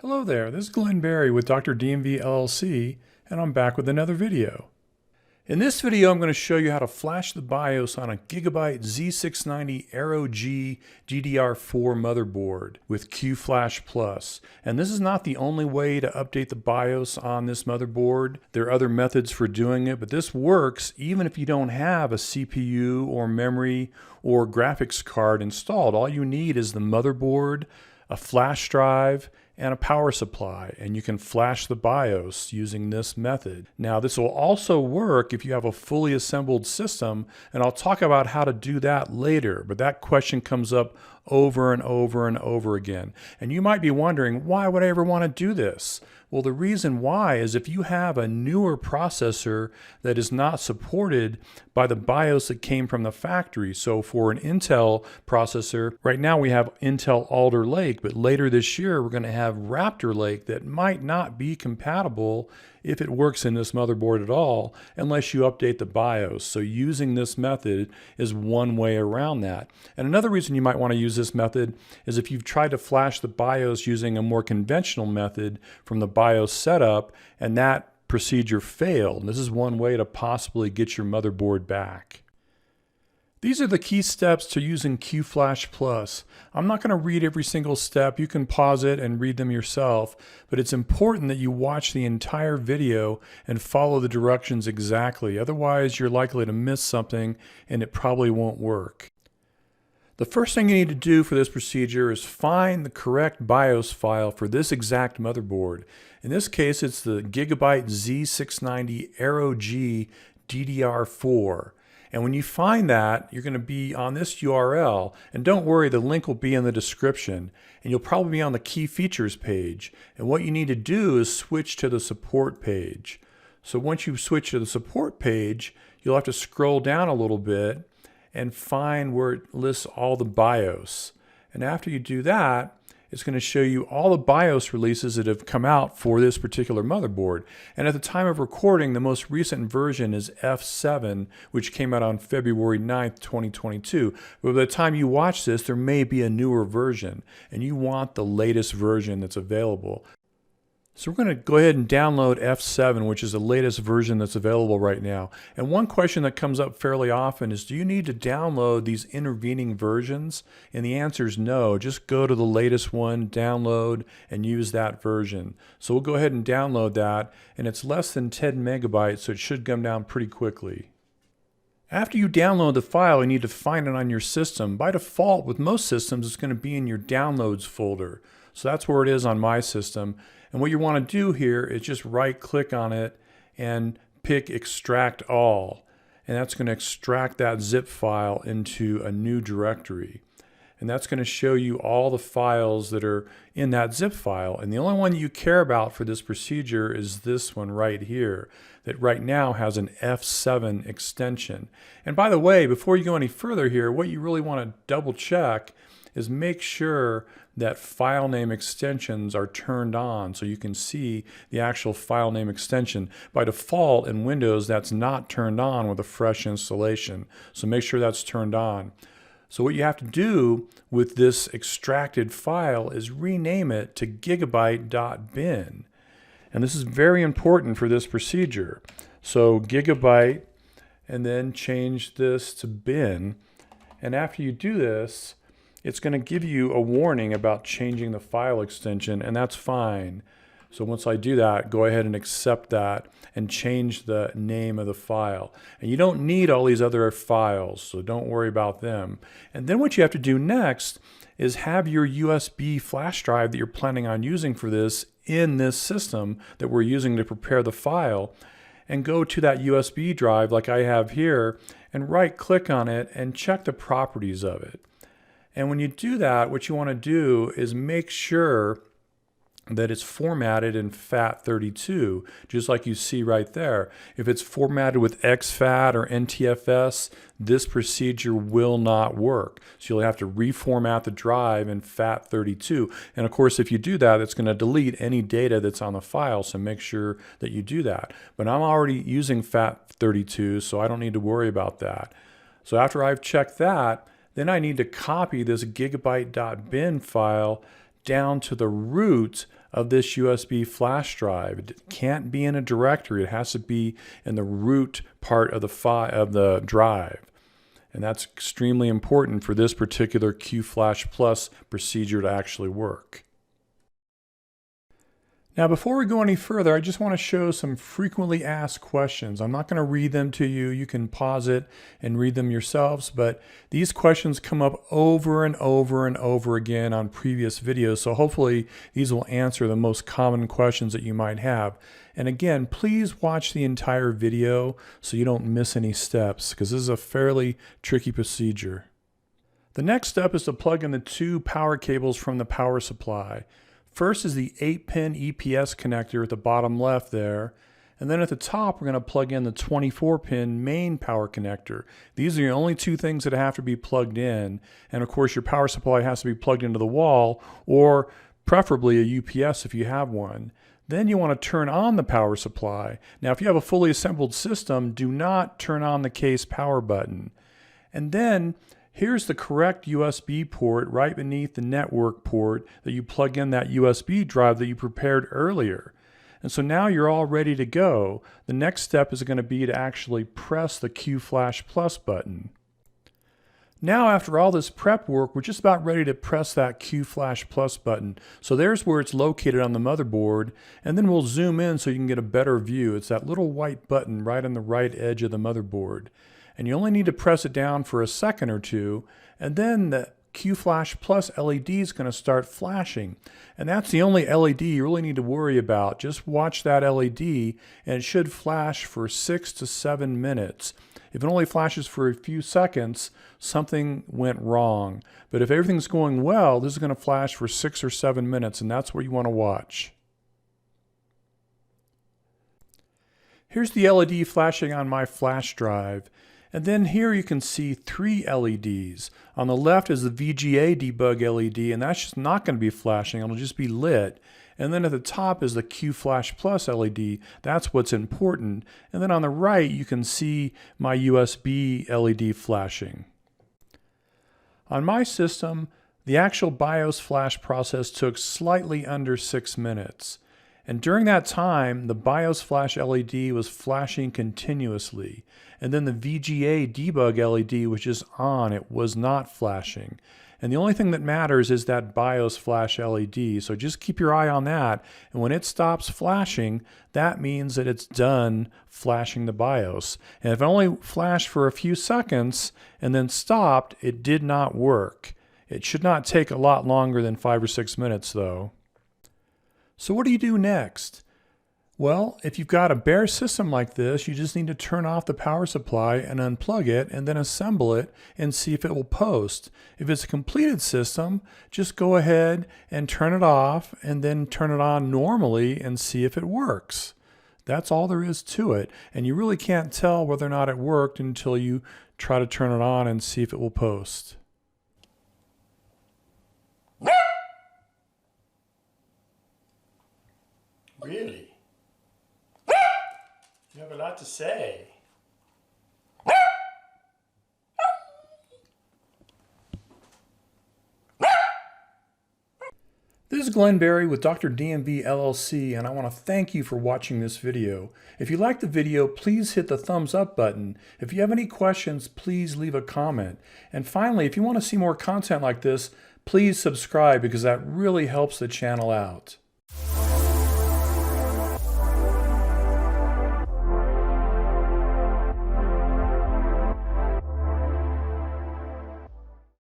Hello there, this is Glenn Berry with Dr. DMV LLC, and I'm back with another video. In this video, I'm going to show you how to flash the BIOS on a Gigabyte Z690 AERO G DDR4 motherboard with QFlash Plus. And this is not the only way to update the BIOS on this motherboard. There are other methods for doing it, but this works even if you don't have a CPU or memory or graphics card installed. All you need is the motherboard, a flash drive, and a power supply, and you can flash the BIOS using this method. Now, this will also work if you have a fully assembled system, and I'll talk about how to do that later, but that question comes up over and over and over again. And you might be wondering, why would I ever want to do this? Well, the reason why is if you have a newer processor that is not supported by the BIOS that came from the factory. So for an Intel processor, right now we have Intel Alder Lake, but later this year we're going to have Raptor Lake that might not be compatible if it works in this motherboard at all, unless you update the BIOS. So using this method is one way around that. And another reason you might want to use this method is if you've tried to flash the BIOS using a more conventional method from the BIOS setup, and that procedure failed. And this is one way to possibly get your motherboard back. These are the key steps to using QFlash Plus. I'm not going to read every single step. You can pause it and read them yourself, but it's important that you watch the entire video and follow the directions exactly. Otherwise, you're likely to miss something and it probably won't work. The first thing you need to do for this procedure is find the correct BIOS file for this exact motherboard. In this case, it's the Gigabyte Z690 AERO G DDR4. And when you find that, you're going to be on this URL. And don't worry, the link will be in the description. And you'll probably be on the key features page. And what you need to do is switch to the support page. So once you switch to the support page, you'll have to scroll down a little bit and find where it lists all the BIOS. And after you do that, it's going to show you all the BIOS releases that have come out for this particular motherboard. And at the time of recording, the most recent version is F7, which came out on February 9th, 2022. But by the time you watch this, there may be a newer version, and you want the latest version that's available. So we're going to go ahead and download F7, which is the latest version that's available right now. And one question that comes up fairly often is, do you need to download these intervening versions? And the answer is no. Just go to the latest one, download, and use that version. So we'll go ahead and download that, and it's less than 10 megabytes, so it should come down pretty quickly. After you download the file, you need to find it on your system. By default, with most systems, it's going to be in your Downloads folder. So that's where it is on my system. And what you want to do here is just right-click on it and pick Extract All. And that's going to extract that zip file into a new directory. And that's going to show you all the files that are in that zip file. And the only one you care about for this procedure is this one right here, that right now has an F7 extension. And by the way, before you go any further here, what you really want to double check is make sure that file name extensions are turned on so you can see the actual file name extension. By default in Windows, that's not turned on with a fresh installation. So make sure that's turned on. So what you have to do with this extracted file is rename it to gigabyte.bin. And this is very important for this procedure. So gigabyte, and then change this to bin. And after you do this, it's going to give you a warning about changing the file extension, and that's fine. So once I do that, go ahead and accept that and change the name of the file. And you don't need all these other files, so don't worry about them. And then what you have to do next is have your USB flash drive that you're planning on using for this in this system that we're using to prepare the file, and go to that USB drive like I have here and right-click on it and check the properties of it. And when you do that, what you want to do is make sure that it's formatted in FAT32, just like you see right there. If it's formatted with exFAT or NTFS, this procedure will not work. So you'll have to reformat the drive in FAT32. And of course, if you do that, it's going to delete any data that's on the file, so make sure that you do that. But I'm already using FAT32, so I don't need to worry about that. So after I've checked that, then I need to copy this gigabyte.bin file down to the root of this USB flash drive. It can't be in a directory. It has to be in the root part of the drive. And that's extremely important for this particular QFlash Plus procedure to actually work. Now, before we go any further, I just want to show some frequently asked questions. I'm not going to read them to you. You can pause it and read them yourselves, but these questions come up over and over and over again on previous videos, so hopefully these will answer the most common questions that you might have. And again, please watch the entire video so you don't miss any steps, because this is a fairly tricky procedure. The next step is to plug in the two power cables from the power supply. First is the 8-pin EPS connector at the bottom left there, and then at the top we're going to plug in the 24-pin main power connector. These are the only two things that have to be plugged in, and of course your power supply has to be plugged into the wall, or preferably a UPS if you have one. Then you want to turn on the power supply. Now if you have a fully assembled system, do not turn on the case power button. And then here's the correct USB port right beneath the network port that you plug in that USB drive that you prepared earlier. And so now you're all ready to go. The next step is going to be to actually press the QFlash Plus button. Now after all this prep work, we're just about ready to press that QFlash Plus button. So there's where it's located on the motherboard, and then we'll zoom in so you can get a better view. It's that little white button right on the right edge of the motherboard. And you only need to press it down for a second or two, and then the QFlash Plus LED is going to start flashing. And that's the only LED you really need to worry about. Just watch that LED, and it should flash for 6 to 7 minutes. If it only flashes for a few seconds, something went wrong. But if everything's going well, this is going to flash for 6 or 7 minutes, and that's what you want to watch. Here's the LED flashing on my flash drive. And then here you can see 3 LEDs. On the left is the VGA debug LED, and that's just not going to be flashing. It'll just be lit. And then at the top is the QFlash Plus LED. That's what's important. And then on the right, you can see my USB LED flashing. On my system, the actual BIOS flash process took slightly under 6 minutes. And during that time, the BIOS flash LED was flashing continuously. And then the VGA debug LED was just on, it was not flashing. And the only thing that matters is that BIOS flash LED. So just keep your eye on that. And when it stops flashing, that means that it's done flashing the BIOS. And if it only flashed for a few seconds and then stopped, it did not work. It should not take a lot longer than 5 or 6 minutes though. So what do you do next? Well, if you've got a bare system like this, you just need to turn off the power supply and unplug it and then assemble it and see if it will post. If it's a completed system, just go ahead and turn it off and then turn it on normally and see if it works. That's all there is to it. And you really can't tell whether or not it worked until you try to turn it on and see if it will post. Really? You have a lot to say. This is Glenn Berry with Dr. DMV LLC, and I want to thank you for watching this video. If you liked the video, please hit the thumbs up button. If you have any questions, please leave a comment. And finally, if you want to see more content like this, please subscribe because that really helps the channel out.